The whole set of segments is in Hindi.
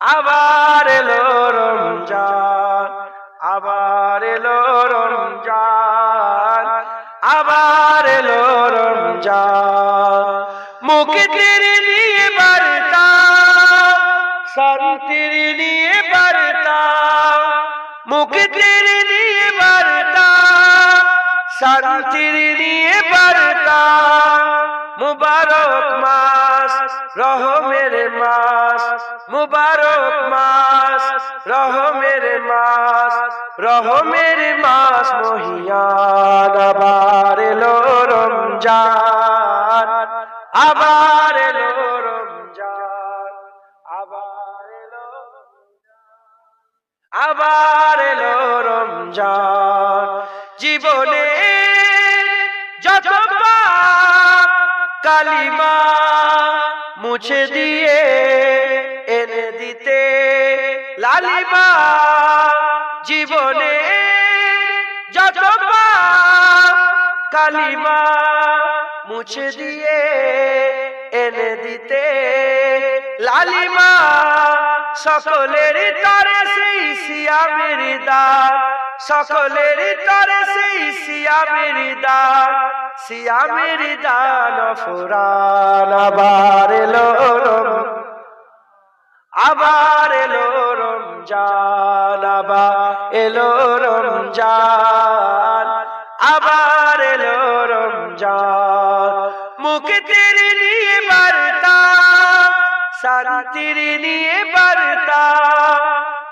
আবার এলো রমজান, আবার এলো রমজান, আবার এলো রমজান। মুক্তির নিয়ে বার্তা, শান্তির নিয়ে বার্তা, মুক্তির নিয়ে বার্তা, শান্তির নিয়ে বার্তা। মুবারক মাস, রহমের মাস, মুবারক মাস, রহমের মাস, রহমের মাস মহিয়ান। আবার এলো রমজান, আবার এলো রমজান, আবার এলো, আবার এলো রমজান। জীবনে যত পাপ কালিমা মুছে দিয়ে এনে দিতে লালিমা। জীবনে যত পাপ কালিমা মুছে দিয়ে এনে দিতে লালিমা। সকলের তরে সেই সিয়ামের দান, সকলের তরে সেই সিয়ামের দান, সিয়ামের দান ফুরান। আবার এলো আবার এলো রমজান, আবার এলো রমজান, আবার এলো রমজান। মুক্তির নিয়ে বার্তা, শান্তির নিয়ে বার্তা,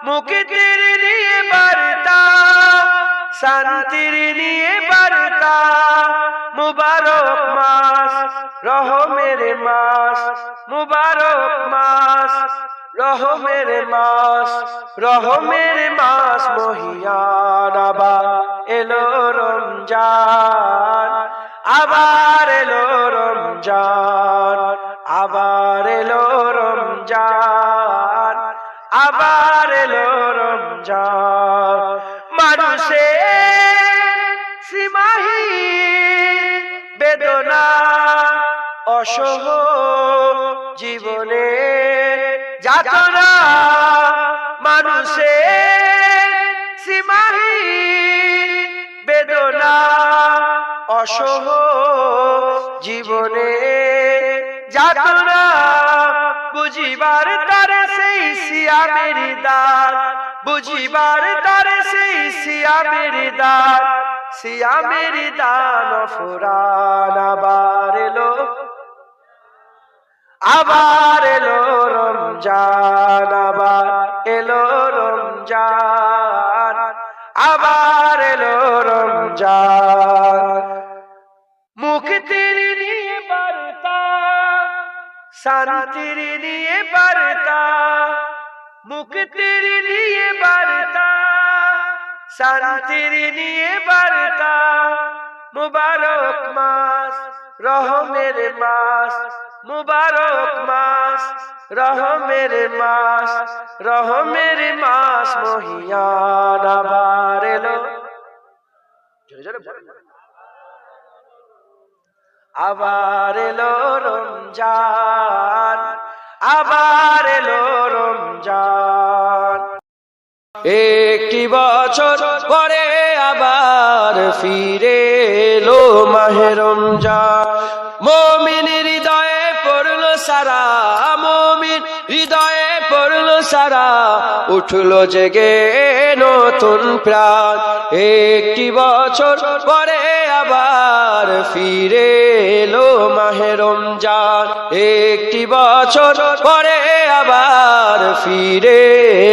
মুক্তির নিয়ে বার্তা, শান্তির নিয়ে বার্তা। মুবারক মাস, রহমের মাস, মুবারক মাস, রহমের মাস, রহমের মাস মহিয়ান। আবার এলো রমজান, আবার এলো রমজান, আবার এলো রমজান, আবার এলো রমজান। মানুষের সীমাহীন বেদনা অসহ জীবনে যাতনা, মানুষের সীমাহীন বেদনা অসহ জীবনে যাতনা। বুঝিবার তারে সেই সিয়ামের দান, বুঝিবার তারে সেই সিয়ামের দান, সিয়ামের দান ফুরান। আবার এলো, আবার এলো রমজান, আবার এলো রমজান, আবার এলো রমজান। মুক্তির নিয়ে বার্তা, শান্তির নিয়ে বার্তা, মুক্তির নিয়ে বার্তা, শান্তির নিয়ে বার্তা। মুবারক মাস, রহমের মাস, মুবারক মাস, রহমের মাস, রহমের মাস মহিয়ান। আবার এলো, আবার এলো রমজান, আবার এলো রমজান। একটি বছর পরে আবার ফিরে এলো মাহে রমজান। মুমিন হৃদয়ে পড়লো সারা, মুমিন হৃদয়ে পড়লো সারা, উঠলো জেগে নতুন প্রাণ। একটি বছর পরে আবার ফিরে এলো মাহে রমজান, একটি বছর পরে আবার ফিরে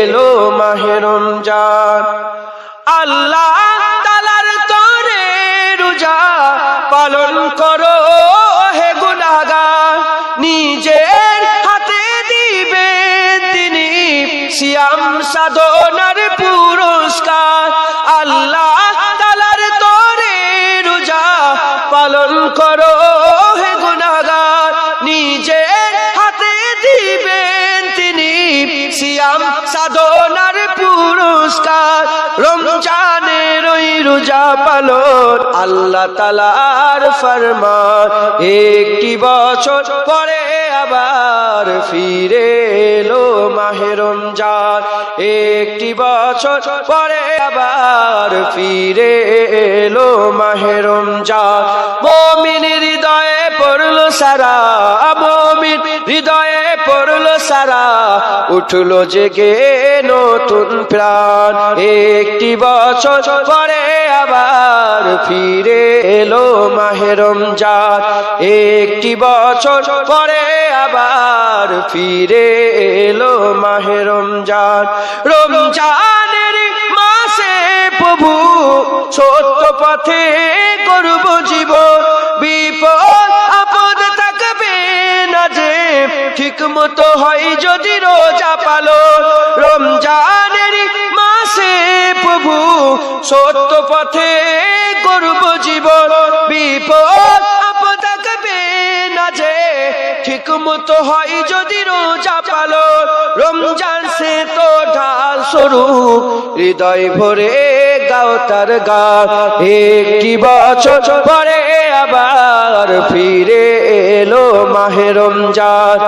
এলো মাহে রমজান। আল্লাহ তাআলার তরে রোজা পালন করো হে গুনাহগার, নিজের হাতে দিবেন তিনি সিয়াম সাধনার পুরস্কার। আল্লাহ তাআলার তরে রোজা পালন করো হে গুনাহগার, নিজের হাতে দিবেন তিনি সিয়াম সাধনার পুরস্কার। রমজানের ওই রোজা পালন আল্লাহ তাআলার ফরমান। একটি বছর পরে আবার ফিরে এলো মাহে রমজান একটি বছর পরে আবার ফিরে এলো মাহে রমজান মুমিন হৃদয়ে পড়লো সারা মুমিন হৃদয়ে পড়লো সারা উঠলো জেগে নতুন প্রাণ একটি বছর পরে আবার ফিরে এলো মাহে রমজান একটি বছর পরে আবার ফিরে এলো মাহে রমজান রমজানের মাসে প্রভু সত্য পথে করব জীবন বিপদ আপদ থাকবে না যে ঠিক মতো হয় যদি রোজা পালন রমজানের মাসে প্রভু সত্য পথে করব জীবন বিপদ আপদ থাকবে না যে ঠিক মতো হয় যদি রোজা পালন রমজান সে তো ঢাল স্বরূপ হৃদয় ভরে গাও তার গান একটি বছর পরে আবার ফিরে এলো মাহে রমজান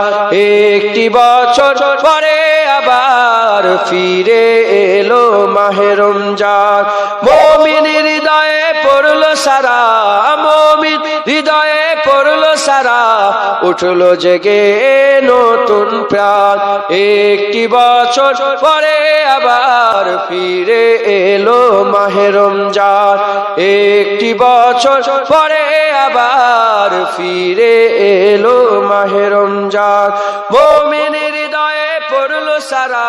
একটি বছর পরে আবার ফিরে এলো মাহে রমজান মুমিন হৃদয়ে পড়লো সারা মুমিন হৃদয়ে পড়লো সারা উঠলো জেগে নতুন প্রাণ একটি বছর পরে আবার ফিরে এলো মাহে রমজান একটি বছর পরে আবার ফিরে এলো মাহে রমজান মুমিন হৃদয়ে পড়লো সারা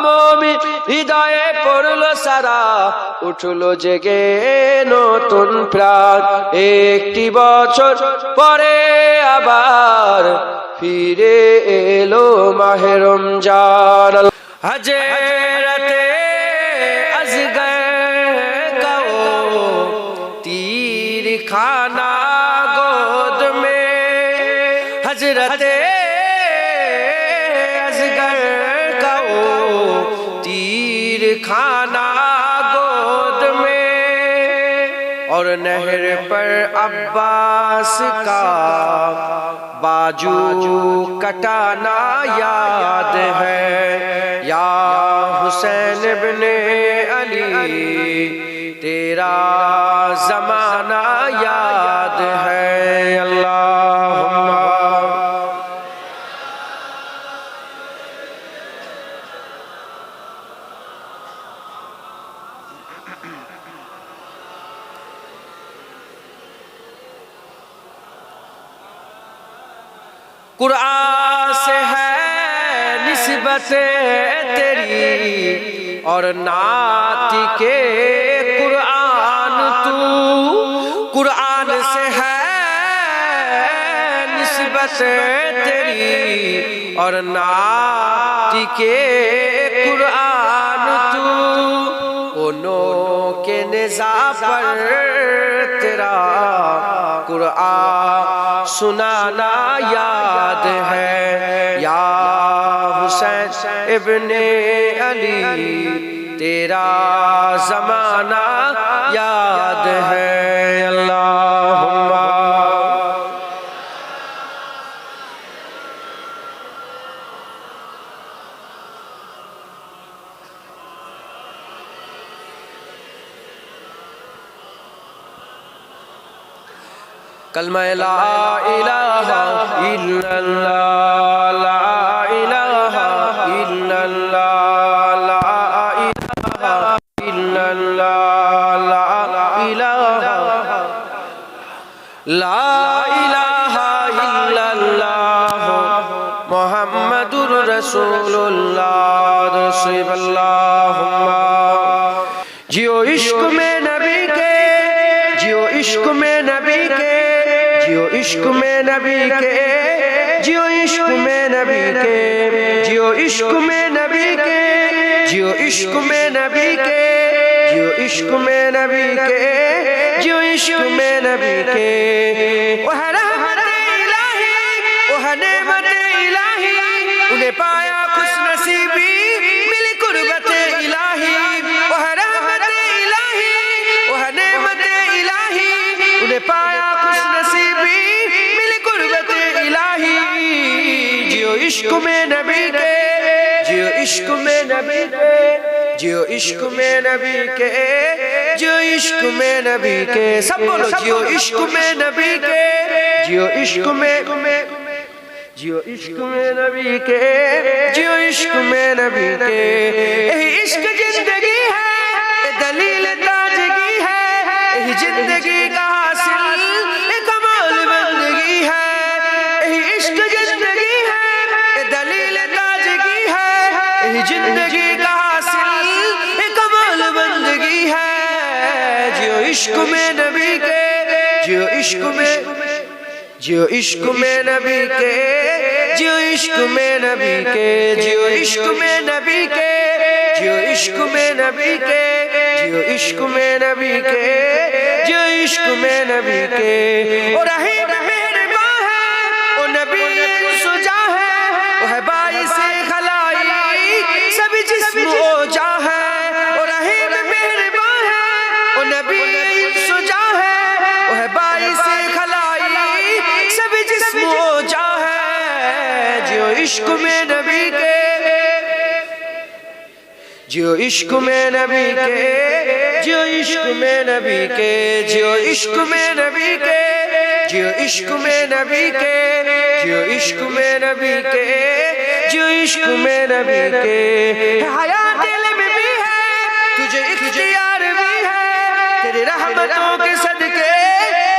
মুমিন হৃদয়ে পড়লো সারা উঠলো জেগে নতুন প্রাণ একটি বছর পরে আবার ফিরে এলো মাহে রমজান হজরতে अज़गर का वो तीर खाना गोद में हजरते अज़गर का वो तीर खाना गोद में और नहर पर अब्बास का बाजू कटाना याद है या हुसैन इब्ने अली तेरा जमाना याद है अल्लाहुम्मा कुरान से है निस्बत तेरी और नाती के कुरान तू कुरान से है निस्बत तेरी और नाती के कुरान तू उनो के निज़ा पर तेरा कुरान सुनाना याद है या हुसैन इब्ने अली तेरा जमाना याद है अल्लाहुम्मा कलमा ला इलाहा इल्लल्लाह ला इलाहा इल्लल्लाह ला इलाहा इल्लल्लाह ला इलाहा ला इलाहा इल्लल्लाह मुहम्मदुर रसूलुल्लाह सल्लल्लाहुम्मा जियो इश्क में नबी के जियो इश्क में नबी के जियो इश्क में नबी के जियो इश्क में नबी के जियो इश्क में नबी के जियो इश्क में नबी के जियो इश्क में नबी के जियो इश्क में नबी के वह रहमत इलाही वह नेमत इलाही उन्हें पाया खुश नसीबी मिली कुर्बत इलाही वह रहमत इलाही वह नेमत इलाही उन्हें पाया खुश नसीबी मिली कुर्बत इलाही इश्क में नबी के, जियो इश्क में नबी के, जियो इश्क में नबी के, जियो इश्क में नबी के। सब बोलो जियो इश्क में नबी के, जियो इश्क में, जियो इश्क में नबी के, जियो इश्क में नबी के। यही इश्क जिंदगी है, दलील ताजगी है, यही जिंदगी का हासिल कमाल बंदगी है। यही इश्क जिंदगी है, दलील ताजगी है, यही जिंदगी का हासिल कमाल बंदगी है। जियो इश्क में नबी के, जियो इश्क में, जियो इश्क में नबी के, जियो इश्क में नबी के, जियो इश्क में नबी के, जियो इश्क में नबी के, जियो इश्क में नबी के, जियो इश्क में नबी के। और रहीम मेहरबान है, ओ नबी सुजा है, वो है बाइस खलाइक सभी जिस्म ओ जा है। और रहीम मेहरबान है, ओ नबी सुजा है, वो है बाइस खलाइक सभी जिस्म ओ जा है। जियो इश्क में नबी के, जियो इश्क में नबी के, जियो इश्क में नबी के, जियो इश्क में नबी के, जियो इश्क में नबी के, जियो इश्क में नबी के, जियो इश्क में नबी के। हयात दिल में भी है, तुझे इख्तियार भी है, तेरी रहमतों के सदके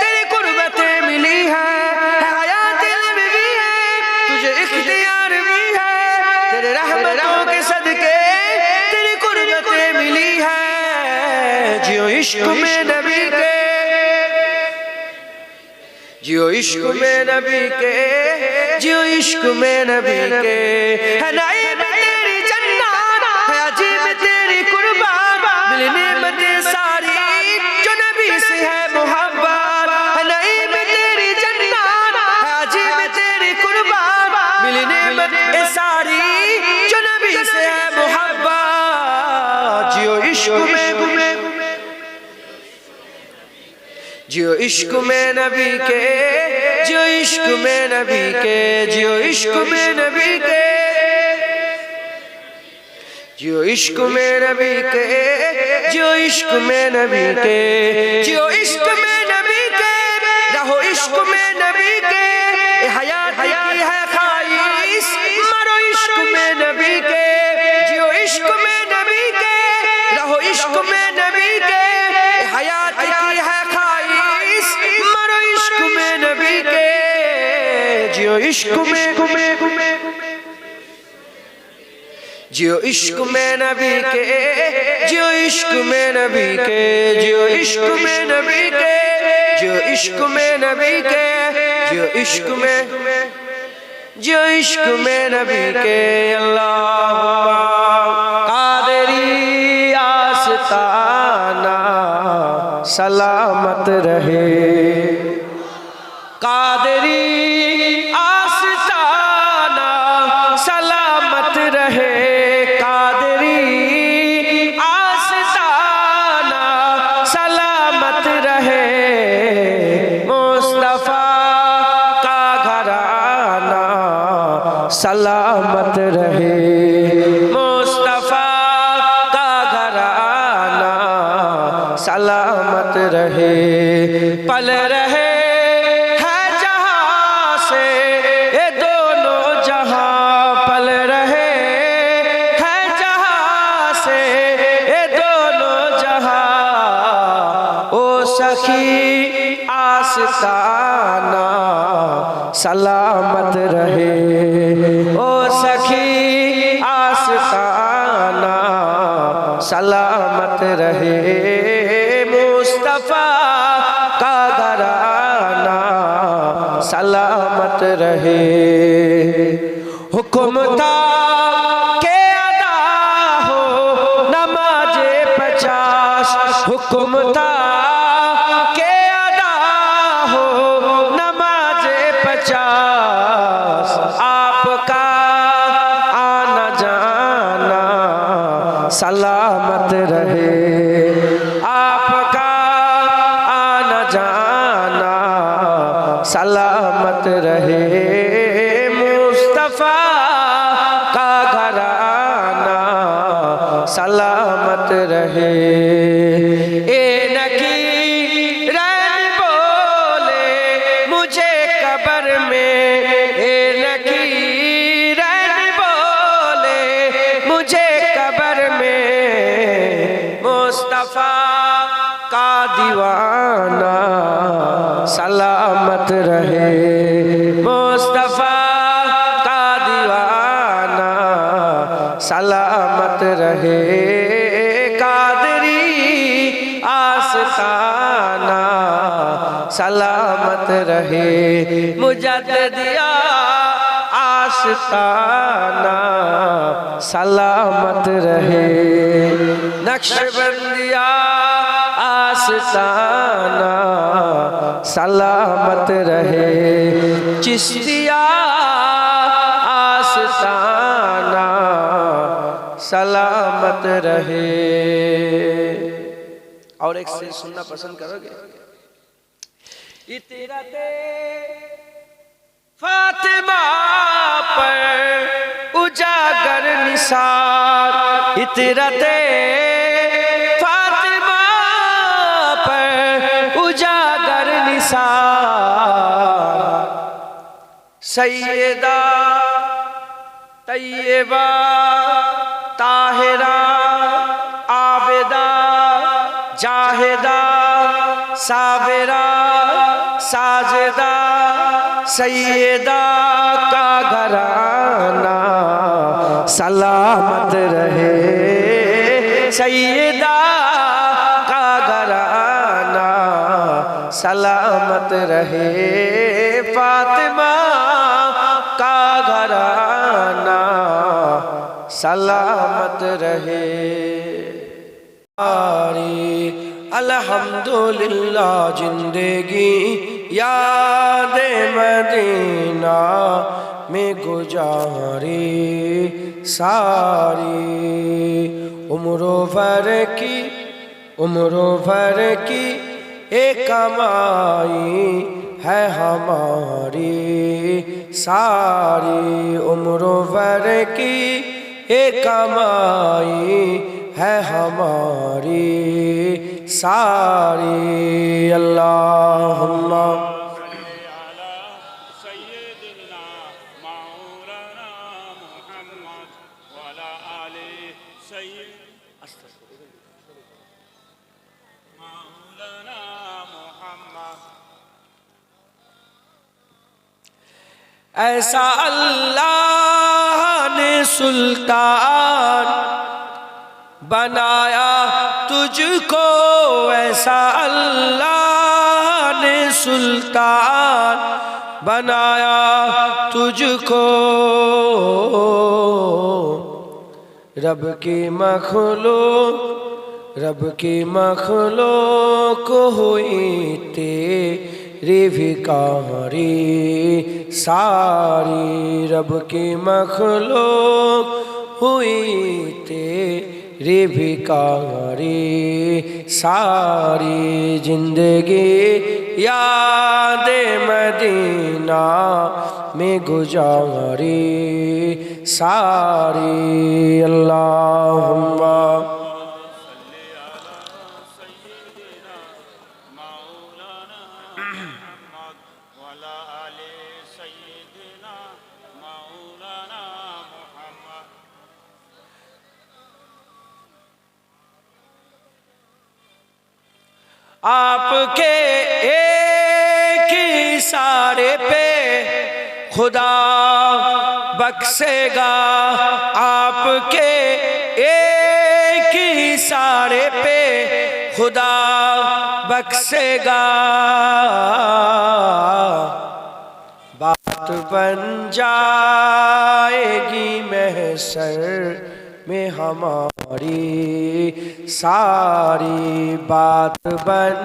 तेरी कुर्बतें मिली है। हयात दिल में भी है, तुझे इख्तियार भी है, तेरे रहमतों के सदके मिली है। जियो इश्क में नबी के, जियो इश्क में नबी के, जियो इश्क में नबी के। है नाइम तेरी जन्नत, है अजीब तेरी कुर्बान, मिली नेमतें सारी जो नबी से है मोहब्बत। है नाइम तेरी जन्नत, है अजीब तेरी कुर्बान, मिली नेमतें सारी जो नबी से है मोहब्बत। जियो इश्क में, जियो इश्क में नबी के, जियो इश्क में नबी के, जियो इश्क में नबी के, जियो इश्क में नबी के, जियो इश्क में नबी के, जियो इश्क में नबी के, रहो इश्क में नबी के। हयात की है ख्वाहिश, मरो इश्क में नबी के, जियो इश्क में नबी के, रहो इश्क में नबी के। हयात की है ख्वाहिश, मरो इश्क में नबी के, जियो इश्क में, जियो इश्क में नबी के, जियो इश्क में नबी के, जियो इश्क में नबी के, जियो इश्क में नबी के, जियो इश्क में, जियो इश्क में नबी के। अल्लाहुम्मा कादरी आस्ताना सलामत रहे, कादरी आस्ताना सलामत रहे, कादरी आस्ताना सलामत रहे। मुस्तफा का घराना सलामत रहे, मुस्तफा का घराना सलामत रहे। पल रहे है जहां से ये दोनों जहां, पल रहे है जहां से ये दोनों जहां। ओ सखी आस्ताना सलामत रहे, ओ सखी आस्ताना सलामत रहे। मुस्तफा का घराना सलामत रहे। हुक्म था के अदा हो नमाज़े 50, हुक्म था के अदा हो नमाज़े 50। आपका आना जाना सलामत रहे, आपका आना जाना सलामत रहे। मुस्तफा सलामत रहे। ए नकीरन बोले मुझे कब्र में, ए नकीरन बोले मुझे कब्र में, मुस्तफा का दीवाना सलामत रहे। मुस्तफा का दीवाना सलामत रहे। कादरी आस्ताना सलामत रहे। मुजद्दिदिया आस्ताना सलामत रहे। नक्शबंदिया आस्ताना सलामत रहे। चिश्तिया आस्ताना सलामत रहे। और एक से सुनना पसंद करोगे? इतरते फातिमा पर उजागर निसार, इतरते फातिमा पर उजागर निसार, सैयदा तैयबा ताहिरा आबिदा जाहिदा साबिरा साजिदा, सैयदा का घराना सलामत रहे। सैयदा का घराना सलामत रहे। फातिमा का घराना सलामत रहे। अल्हम्दुलिल्लाह जिंदगी याद मदीना में गुजारी, सारी उम्रों भर की एक कमाई है हमारी, सारी उम्रों भर की एक कमाई है हमारी, सारी। अल्लाहुम्मा ऐसा अल्लाह ने सुल्तान बनाया तुझको, ऐसा अल्लाह ने सुल्तान बनाया तुझको। रब की मखलूक हुई तेरी भिखारी, सारी रब की मखलूक हुई तेरी भिखारी, सारी जिंदगी याद मदीना में गुजारी, सारी। अल्लाहुम्मा आपके एक इशारे पे खुदा बख्शेगा, आपके एक इशारे पे खुदा बख्शेगा। बात बन जाएगी महशर में हमारी, सारी बात बन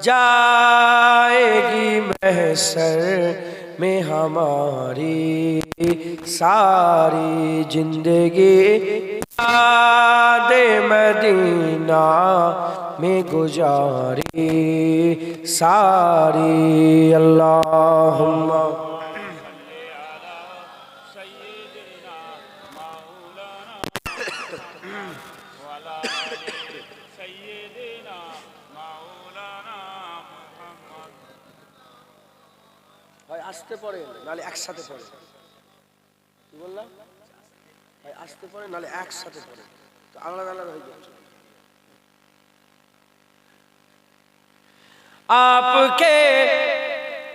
जाएगी महशर में हमारी, सारी जिंदगी याद मदीना में गुजारी, सारी। अल्लाहुम्मा ভাই আসতে পড়ে নালে একসাথে পড়ে, কি বললাম ভাই? আসতে পড়ে নালে একসাথে পড়ে, তো আলাদা আলাদা হয়ে যাচ্ছে। আপকে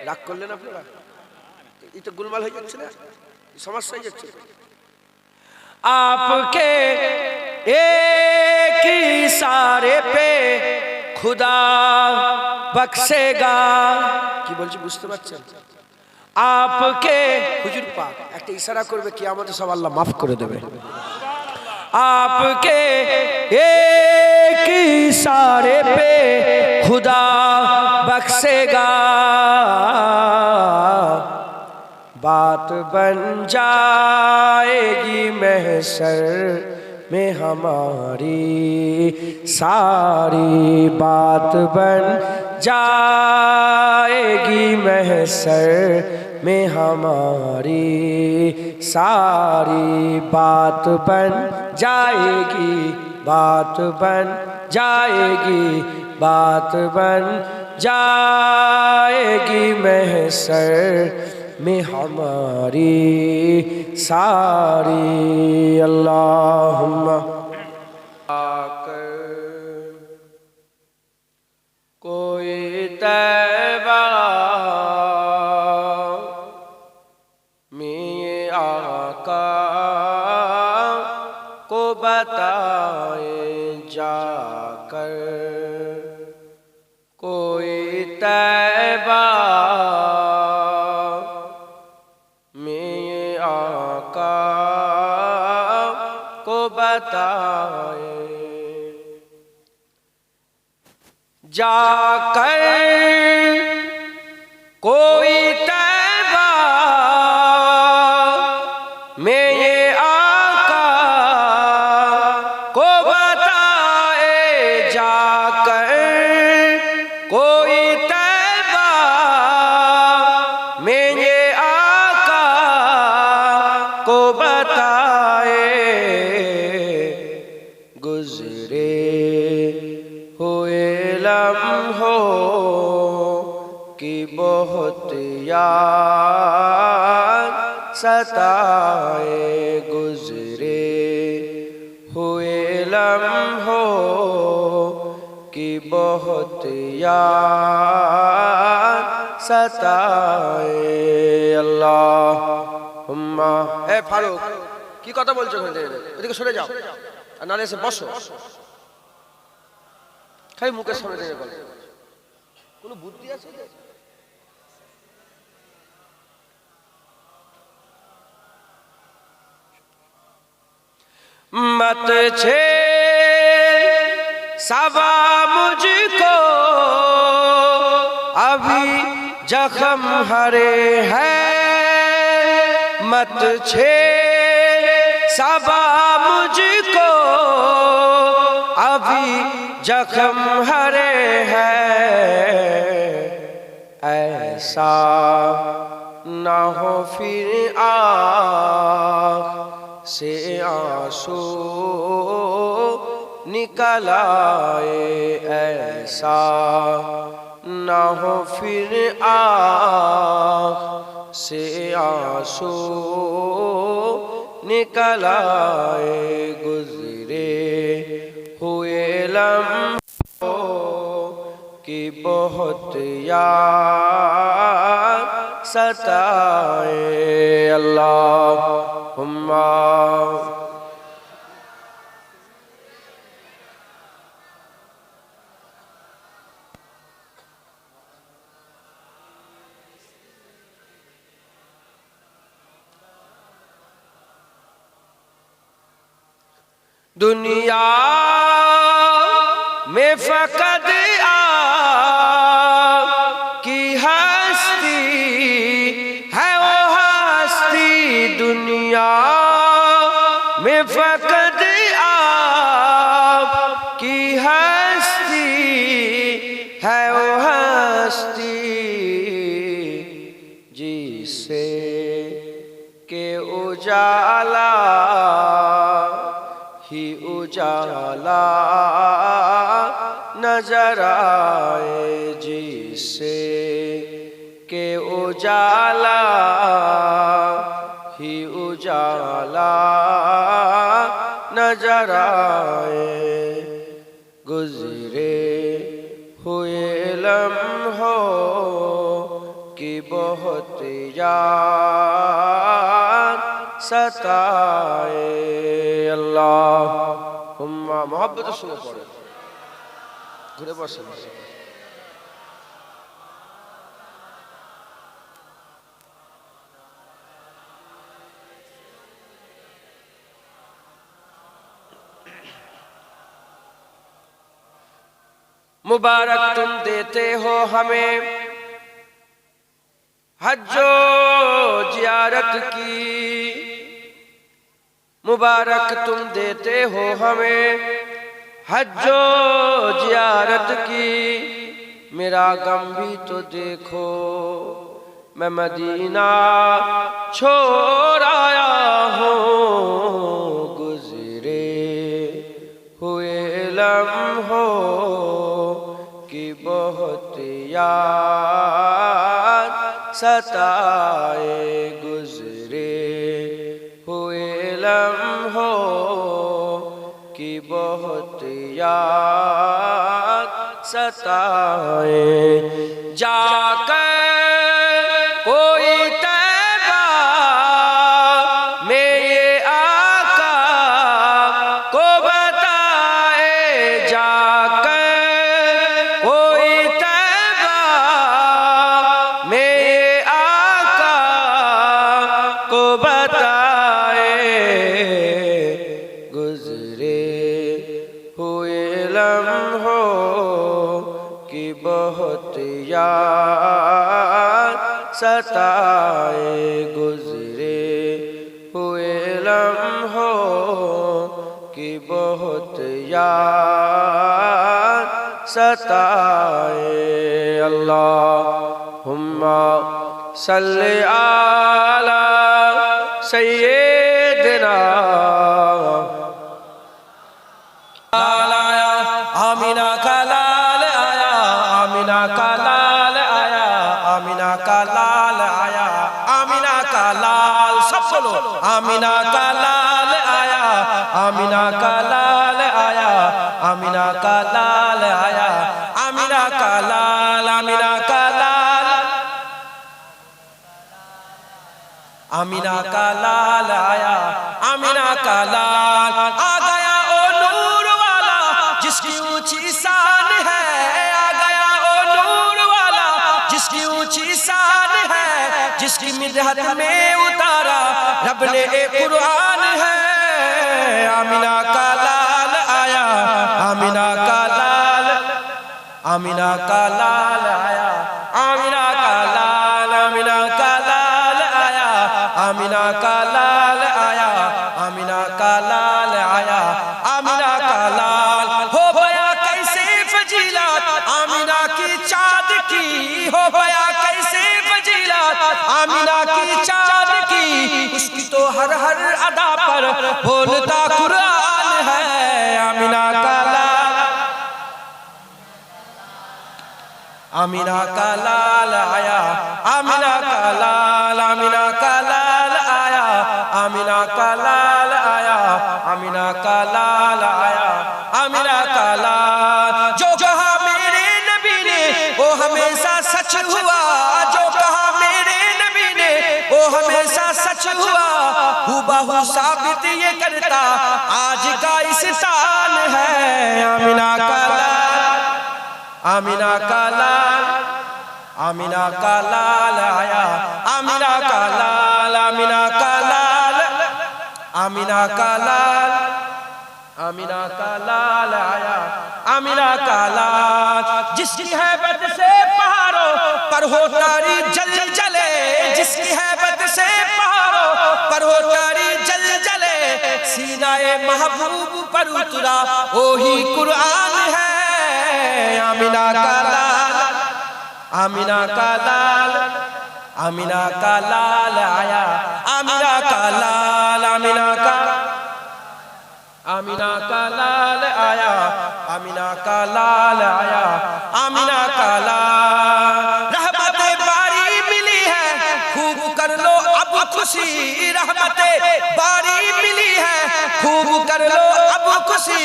রাগ করলেন আপনারা, এটা গোলমাল হয়ে যাচ্ছে না, সমস্যা হয়ে যাচ্ছে। আপকে एक इशारे पे खुदा बख्शेगा, কি বলছি বুঝতে পারছেন? आपके হুজুর পাক একটা ইশারা করবে, কিয়ামতে সব আল্লাহ মাফ করে দেবে। आपके एक इशारे पे खुदा बख्शेगा, बात बन जाएगी महशर में हमारी, सारी बात बन जाएगी महशर में हमारी, सारी बात बन जाएगी, बात बन जाएगी, बात बन जाएगी महशर में हमारी सारी। अल्लाहुम्मा आकर कोई तैबा में आका को बताए जाकर, कोई तैबा बताए जाकर, कोई तैबा में ये आका को बताए जाकर, कोई तैबा में ये आका को बताए, गुजरे हुए लम्हों की बहुत याद सताए, गुजरे हुए लम्हों की बहुत याद सताए। अल्लाहुम्मा। ए फारूক কি কথা বলছো? এদিকে সরে যাও, আর নালে এসে বসো, খালি মুখের সামনে থেকে বলো, কোনো বুদ্ধি আছে? मत छे सबा मुझको अभी जख्म हरे हैं, मत छे सबा मुझको अभी जख्म हरे हैं, ऐसा ना हो फिर से आंसू निकल आए, ऐसा ना हो फिर से आंसू निकल आए, गुजरे हुए लम्हों की बहुत याद सताए। अल्लाहुम्मा। दुनिया में फकत की हस्ती है, वो हस्ती दुनिया में फकत की हस्ती है, वो हस्ती जिसे के उजाला ही उजाला नजर आए, जिससे के उजाला ही उजाला नजर आए। गुजरे हुए लम्हों की बहुत याद सताए। अल्लाहुम्मा मोहब्बत सुनो पड़े घुरे बसे मुबारक तुम देते हो हमें हज्जो जियारत की, मुबारक तुम देते हो हमें हज्जो जियारत की। मेरा गम भी तो देखो, मैं मदीना छोड़ आया हूँ। गुजरे हुए लम्हों की बहुत याद सताए। गुजरे हुए लम्हों की बहुत याद सताए। जाकर कोई तैबा में ये आका को बताए, जाकर कोई तैबा में ये आका को बताए। गुजरे हुए लम्हों की बहुत याद सताए। गुजरे हुए लम्हों की बहुत याद सताए। अल्लाहुम्मा सल्ली अला सय्यिदिना आमिना का लाल आया, आमिना का लाल आया, आमिना का लाल आया, आमिना का लाल सब बोलो। आमिना का लाल आया, आमिना का लाल आया, आमिना का लाल आया, आमिना का लाल, आमिना का लाल, आमिना का लाल आया, आमिना का लाल आ गया ओ नूर वाला जिसकी ऊंची शान है। आ गया ओ नूर वाला जिसकी ऊंची शान है, जिसकी मिदहत में उतारा रब ने एक कुरान है। आमिना का लाल आया, आमिना का लाल, आमिना का लाल आया, आमिना का लाल, आमिना का लाल आया, आमिना का लाल आया, आमिना का लाल आया, आमिना का लाल। हो गया कैसे फजीलत आमिना की चाँद की, हो गया कैसे फजीलत आमिना की चाँद की। उसकी तो हर हर अदा पर बोलता कुरान है। आमिना का लाल, आमिना का लाल आया, आमिना का लाल, आमिना का लाल आया, आमिना का लाल आया, आमिना का लाल आया, आमिना का लाल। जो कहा मेरे नबी ने वो हमेशा सच हुआ, जो कहा मेरे नबी ने वो हमेशा सच हुआ। हुबहू साबित ये करता आज का इस शान है। आमिना का लाल, आमिना का लाल, आमिना का लाल आया, आमिना का लाल, आमिना का लाल, आमिना का लाल, आमिना का लाल आया, आमिना का लाल। जिसकी हैबत से पहाड़ों पर हो तारी जल जले, जिसकी हैबत से पहाड़ों पर हो तारी जल जले। सीनाए महबूब पर उतरा वही कुरान है। आमिना का लाल, आमिना का लाल, आमिना का लाल आया, आमिना का लाल, आमिना का, आमिना का लाल आया, आमिना का लाल आया, आमिना का लाल। रहमते बारी मिली है, खूब कर लो अब खुशी। रहमते बारी मिली है, खूब कर लो अब खुशी।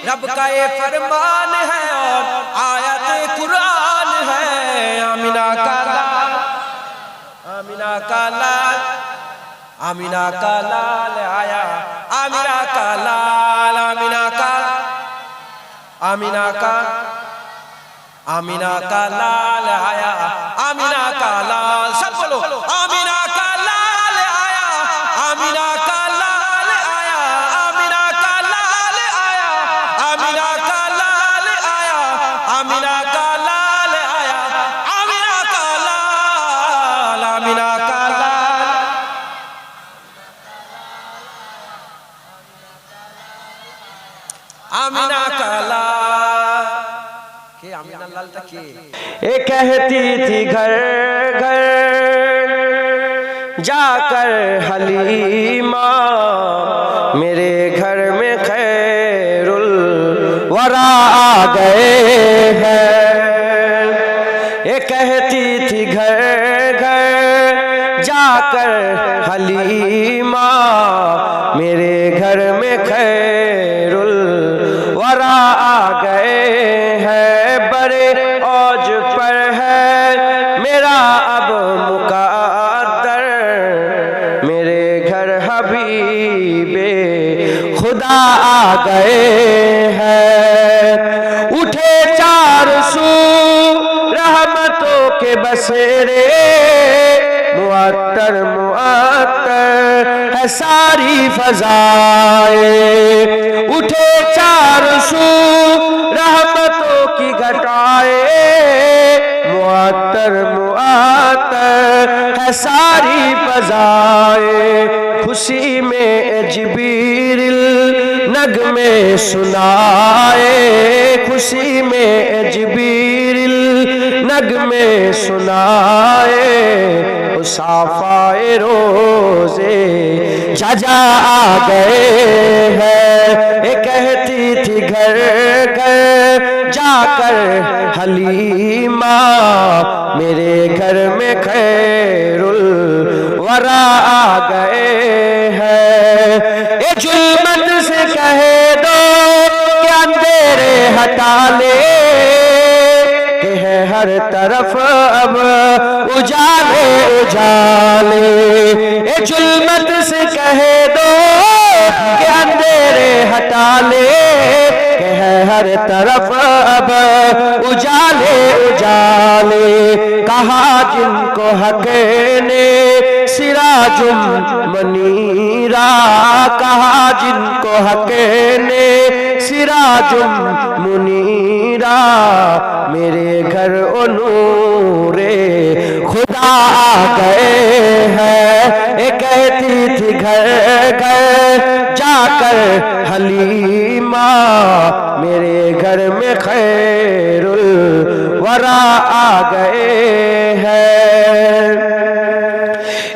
रब का ये फरमान है और आयत कुरान है। आमिना का लाल, आमिना का लाल, आमिना का लाल आया, आमिना का लाल, आमिना का, आमिना का, आमिना का लाल आया, आमिना का लाल। सब बोलो आमिना का लाल आया, आमिना का लाल आया, आमिना का लाल आया, आमिना का लाल आया, आमिना का लाल आया, आमिना का लाल, आमिना का लाल। आमिना का लाल के, आमिना लाल तक के। ये कहती थी घर घर जाकर हलीमा, मेरे घर में खैरुल वरा आ गए हैं। ये कहती थी घर घर जाकर हलीमा, मेरे घर में खैरुल वरा आ गए हैं। बड़े औज पर है मेरा अब मुक़द्दर, मेरे घर हबीबे खुदा आ गए हैं। उठे चार सू रहमतों के बसेरे, मुअत्तर मुअत्तर है सारी फज़ाए। उठे चार सू रहमतों की घटाए, मुअत्तर मुअत्तर है सारी फज़ाए। खुशी में जिबरील नगमे सुनाए, खुशी में जिबरील नगमे सुनाए। साफ़ाए रोज़े जजा आ गए हैं। ये कहती थी घर घर जाकर हलीमा, मेरे घर में खैरुल वरा आ गए हैं। ये जुल्मत से कह दो कि अंधेरे हटा ले, कि है हर तरफ अब उजाले उजाले। ये जुल्मत से कह दो कि अंधेरे हटा ले, कि है हर तरफ अब उजाले उजाले। कहा जिनको हक ने सिराजुम मनीरा, कहा जिनको हक ने सिराजुम मुनीरा, मेरे घर ओ नूरे खुदा आ गए हैं। ये कहती थी घर घर जाकर हलीमा, मेरे घर में खैरुल वरा आ गए हैं।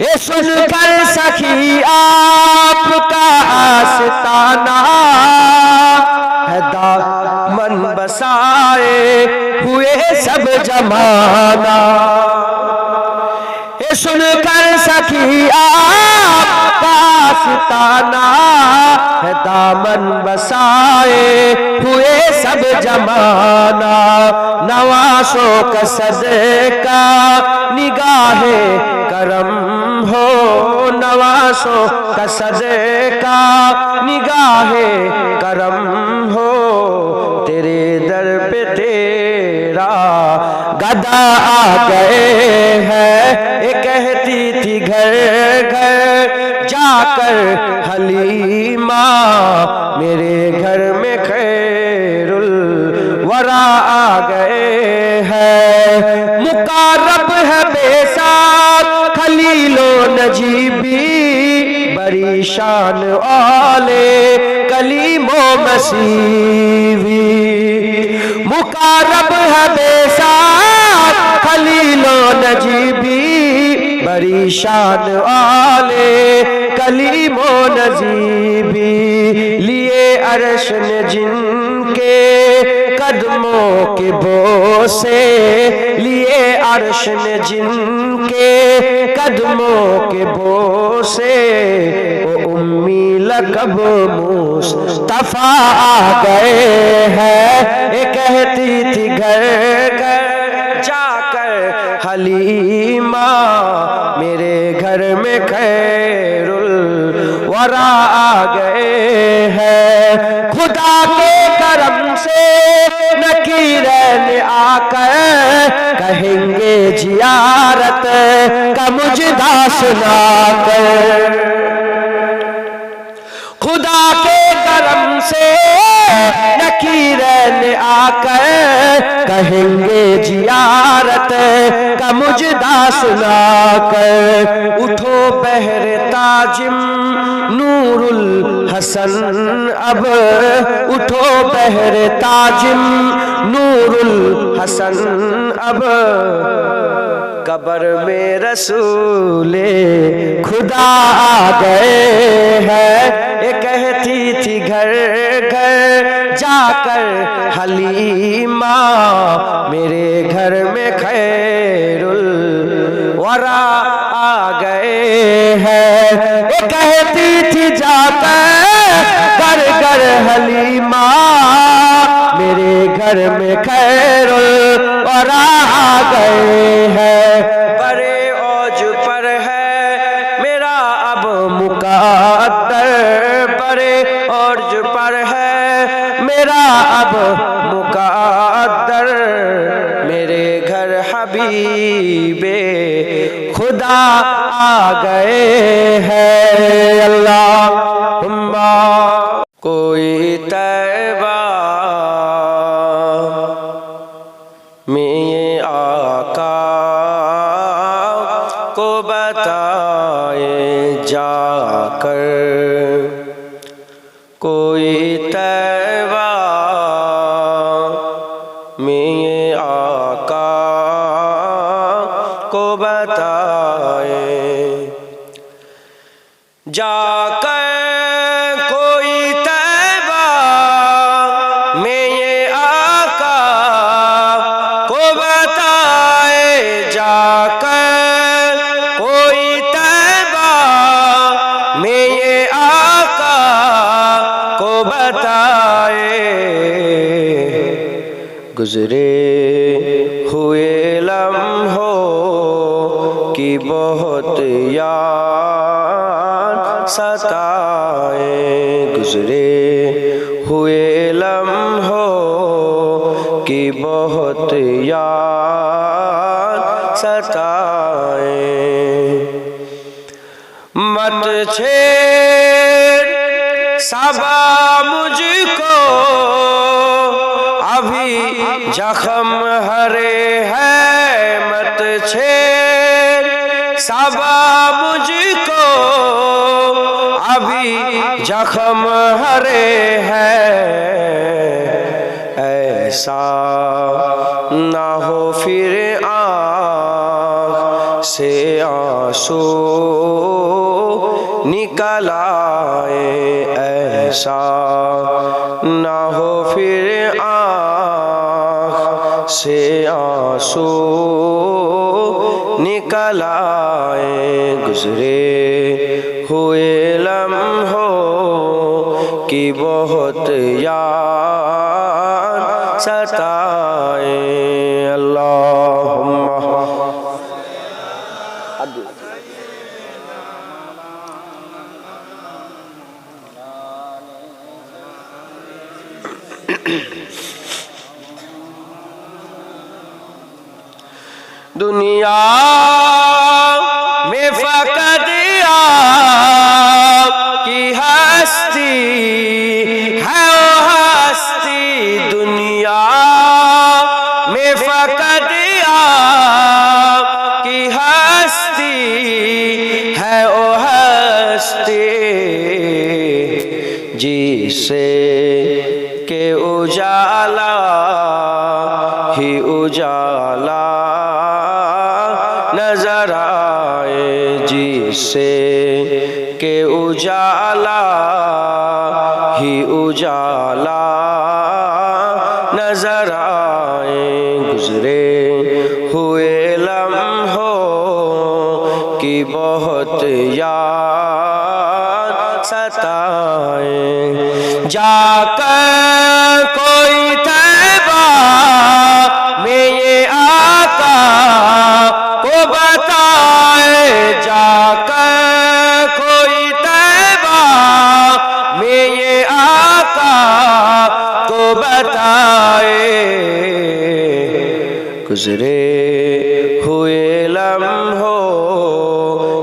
ये सुनकर सखी आपका आस्ताना है, दामन बसाए हुए सब जमाना। ये सुनकर सखी आपका आस्ताना है, दामन बसाए हुए सब जमाना। नवासों का सदका निगाहे करम हो, नवासों का सदका निगाहे करम हो। तेरे दर पे तेरा गदा आ गए हैं। ये कहती थी घर घर जाकर हलीमा, मेरे घर में खैरुल वरा आ गए हैं। मुकारब है बेसार खलीलो नजीबी, बड़ी शान आले कलीमो मसीवी। मुकारब है बेसार खलीलो नजीबी, बड़ी शान आले कलीमो नजीबी। लिए अर्श ने जिनके कदमों के बोसे लिए, अर्श ने जिनके कदमों के बोसे, वो उम्मी लक़ब मुस्तफ़ा आ गए हैं। ये कहती थी घर घर जाकर हलीमा, मेरे घर में खैरुल वरा आ गए हैं। खुदा के करम से नकीरैन आकर कहेंगे जियारत का मुजदा सुनाकर। खुदा के करम से नकीरैन आकर कहेंगे जियारत का मुजदा सुनाकर। उठो बहर ताजिम नूरुल हसन अब, उठो बहर ताजिम नूरुल हसन अब, कब्र में रसूले खुदा आ गए हैं। ये कहती थी घर घर जाकर हलीमा, मेरे घर में खैरुल वरा आ गए हैं। ये कहती थी जाकर घर घर हलीमा, मेरे घर में खैरुल वरा आ गए हैं। बड़े औज पर है मेरा अब मुक़द्दर, बड़े औज पर है मेरा अब मुक़द्दर, मेरे घर हबीबे खुदा आ गए हैं। अल्लाहुम्मा कोई तैबा में आका को बताए जाकर, कोई तैबा में आका को बताए जाकर, कोई तैबा में ये आका को बताए जाकर, कोई तैबा में ये आका को बताए। गुजरे हुए लम्हों की बहुत याद सताए, गुजरे हुए लम्हों की बहुत याद सताए। मत छेड़ सबा मुझको, अभी जख्म हरे हैं। मत छेड़ सबा मुझको, अभी जख्म हरे हैं। ऐसा ना हो फिर आँख से आंसू निकल आए, ऐसा ना हो फिर आँख से आंसू निकल आए। गुजरे हुए लम्हों की बहुत याद सताए। अल्लाहुम्मा दुनिया में फ़क़त आपकी हस्ती है, ओ हस्ती। दुनिया में फ़क़त आपकी हस्ती है, ओ हस्ती। जिसे के उजाला ही उजाला नजर आए, जिसे के उजाला ही उजाला नजर आए गुजरे हुए लम्हों की बहुत याद सताए। जाकर कोई तैबा में ये आका को बताए, जाकर कोई तैबा में ये आका को बताए। गुजरे हुए लम्हों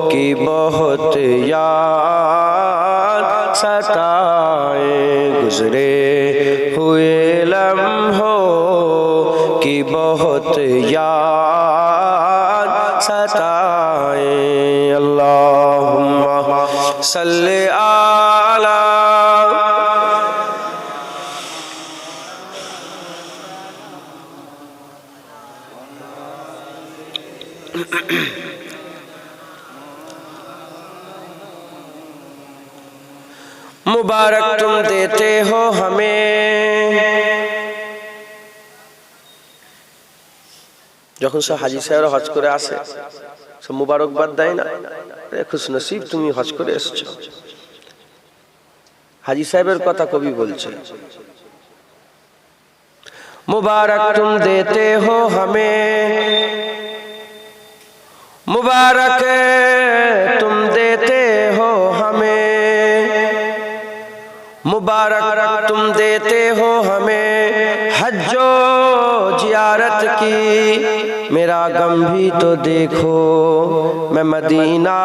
की बहुत याद सताए, गुजरे हुए लम्हों की बहुत याद सताए। अल्लाहुम्मा सल्ली आला मुबारक तुम देते हो हमें। যখন সব হাজী সাহেবরা হজ করে আসে সব মুবারকবাদ দেয় না, খুশ নসিব তুমি হজ করে এসেছো। হাজী সাহেবের কথা কবি বলছে, मुबारक तुम देते हो हमें, मुबारक तुम देते हो हमें, मुबारक तुम देते हो हमें हज्जो जियारत की। मेरा गम भी तो देखो मैं मदीना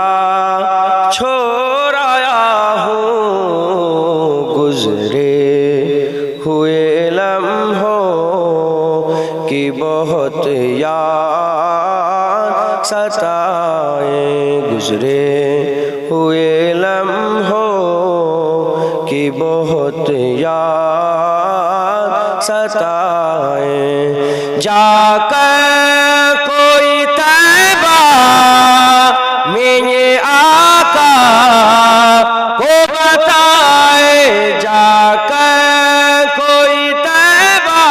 छोड़ आया हूँ, गुजरे हुए लम्हों की बहुत याद सताए, गुजरे हुए लम्हों की बहुत याद सताए। जाकर कोई तैबा में ये आका को बताए, जाकर कोई तैबा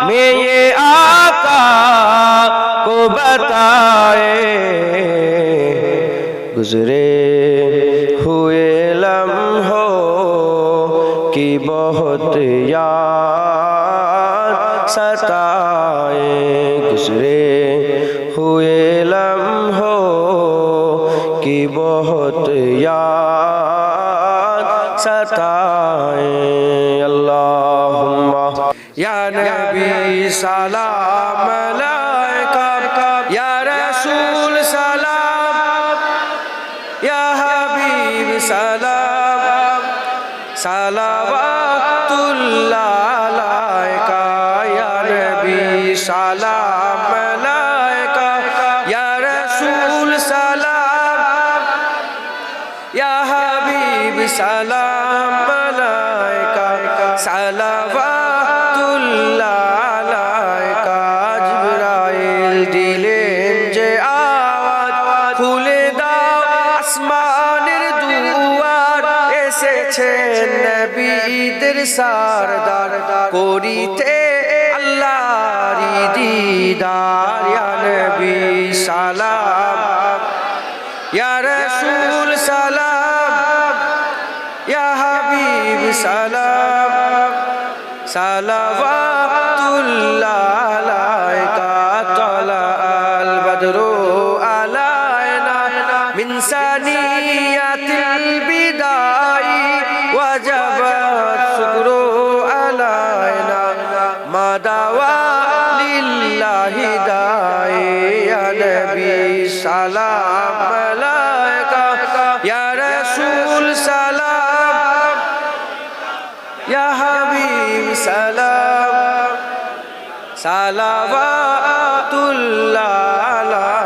में ये आका को बताए। गुजरे हुए लम्हों की बहुत याद सताए, गुजरे हुए लम्हों की बहुत याद सताए। अल्लाहुम्मा या नबी सलाम अलैका, या रसूल सलाम, या हबीब सलाम, सलावतुल्लाह अलैका। या नबी सलाम अलैका, या रसूल सलाम, या हबीब सलाम अलैका, सलावतुल्लाह अलैका। जिब्राइल दिलेन जे आवाज, খুলে দাও আসমানের দুয়ার, এসেছেন নবীদের সরদার, করিতে আল্লাহর দিদার। ইয়া নবী সালাম, ইয়া রাসূল সালাম, ইয়া হাবিব সালাম, সালাওয়াতুল্লাহ আলাইকা। তালাল বদরু আলাইনা মিন সানিয়াতিল বিদাই, ওয়াজাবাত শুকরু আলাইনা মা দাওয়া লিল্লাহি দাই। ইয়া নবী সালাম আলাইকা, ইয়া রাসূল সালাম, ইয়া হাবিব সালাম, সালাওয়াতুল্লাহ আলাইকা।